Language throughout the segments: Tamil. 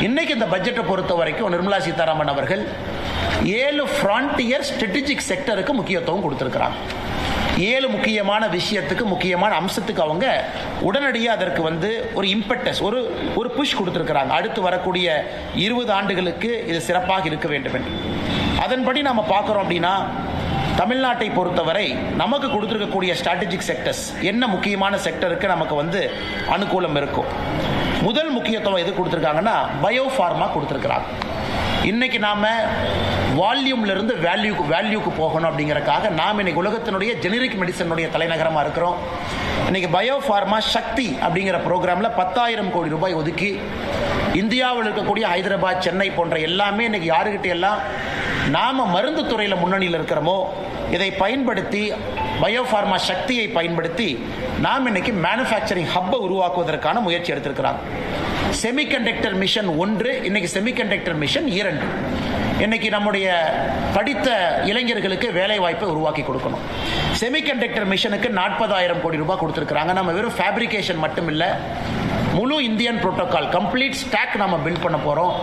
இன்னைக்கு இந்த பட்ஜெட்டை பொறுத்த வரைக்கும் நிர்மலா சீதாராமன் அவர்கள் 7 ஃப்ரான்டியர் ஸ்ட்ராட்டஜிக் செக்டருக்கு முக்கியத்துவம் கொடுத்திருக்கிறாங்க. 7 முக்கியமான விஷயத்துக்கு, முக்கியமான அம்சத்துக்கு அவங்க உடனடியாக அதற்கு ஒரு இம்பெட்டஸ், ஒரு புஷ் கொடுத்திருக்கிறாங்க. அடுத்து வரக்கூடிய 20 ஆண்டுகளுக்கு இது சிறப்பாக இருக்க வேண்டும் என்று. அதன்படி நாம பார்க்கிறோம் அப்படின்னா, தமிழ்நாட்டை பொறுத்தவரை நமக்கு கொடுத்திருக்கக்கூடிய ஸ்ட்ராட்டஜிக் செக்டர்ஸ் என்ன முக்கியமான செக்டருக்கு நமக்கு அனுகூலம் இருக்கும். முதல் முக்கியத்துவம் எது கொடுத்திருக்காங்கன்னா, பயோ ஃபார்மா கொடுத்திருக்கிறாங்க. இன்னைக்கு நாம வால்யூம்ல இருந்து வேல்யூக்கு போகணும் அப்படிங்கறக்காக நாம் இன்னைக்கு உலகத்தினுடைய ஜெனரிக் மெடிசனுடைய தலைநகரமா இருக்கிறோம். இன்னைக்கு பயோ ஃபார்மா சக்தி அப்படிங்கிற ப்ரோக்ராம்ல 10,000 கோடி ரூபாய் ஒதுக்கி இந்தியாவில் இருக்கக்கூடிய ஹைதராபாத், சென்னை போன்ற எல்லாமே இன்னைக்கு யாருகிட்ட எல்லாம் நாம மருந்து துறையில முன்னணியில் இருக்கிறோமோ இதை பயன்படுத்தி, பயோ ஃபார்மா சக்தியை பயன்படுத்தி நாம் இன்னைக்கு மேனுஃபேக்சரிங் ஹப்பை உருவாக்குவதற்கான முயற்சி எடுத்திருக்கிறாங்க. செமிகண்டக்டர் மிஷன் 1, இன்னைக்கு செமிகண்டக்டர் மிஷன் 2. இன்னைக்கு நம்முடைய படித்த இளைஞர்களுக்கு வேலை வாய்ப்பை உருவாக்கி கொடுக்கணும். செமிகண்டக்டர் மிஷனுக்கு 40,000 கோடி ரூபாய் கொடுத்திருக்கிறாங்க. நம்ம வெறும் ஃபேப்ரிகேஷன் மட்டும் இல்ல, முழு இந்தியன் புரோட்டோகால் கம்ப்ளீட் ஸ்டாக் நாம பில்ட் பண்ண போறோம்.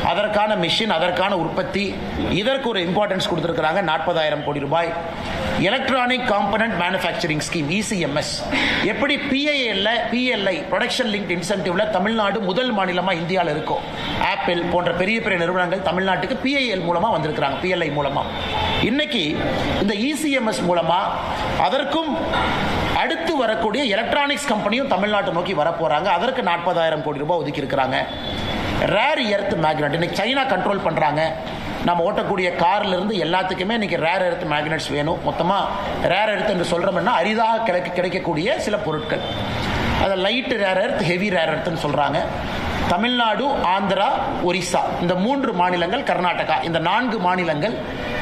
அதற்கான மிஷின், அதற்கான உற்பத்தி, இதற்கு ஒரு இம்பார்ட்டன்ஸ் கொடுத்திருக்கிறாங்க. 40,000 கோடி ரூபாய். Electronic component manufacturing scheme ECMS, எப்படி PLI ப்ரொடக்ஷன் லிங்க்ட் இன்சென்டிவ்ல தமிழ்நாடு முதல் மாநிலமா இந்தியாவில் இருக்கும். ஆப்பிள் போன்ற பெரிய பெரிய நிறுவனங்கள் தமிழ்நாட்டுக்கு PIL மூலமா வந்திருக்கிறாங்க, PLI மூலமா. இன்னைக்கு இந்த ECMS மூலமா அதற்கும் அடுத்து வரக்கூடிய எலக்ட்ரானிக்ஸ் கம்பெனியும் தமிழ்நாட்டை நோக்கி வர போறாங்க. அதற்கு 40,000 கோடி ரூபாய் ஒதுக்கி இருக்கிறாங்க. ரேர் எர்த் மேக்னெட் இன்னைக்கு சைனா கண்ட்ரோல் பண்றாங்க. நம்ம ஓட்டக்கூடிய கார்ல இருந்து எல்லாத்துக்குமே இன்னைக்கு ரேர் எர்த் மேக்னெட்ஸ் வேணும். மொத்தமா ரேர் எர்த் என்று சொல்றோம்னா அரிதாக கிடைக்கக்கூடிய சில பொருட்கள். அதை light rare earth, heavy rare எர்த்னு சொல்றாங்க. தமிழ்நாடு, ஆந்திரா, ஒரிசா, இந்த 3 மாநிலங்கள், கர்நாடகா, இந்த 4 மாநிலங்கள்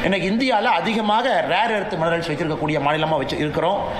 இன்னைக்கு இந்தியாவில் அதிகமாக ரேர் எர்த் மினரல்ஸ் வச்சிருக்கக்கூடிய மாநிலமா இருக்கிறோம்.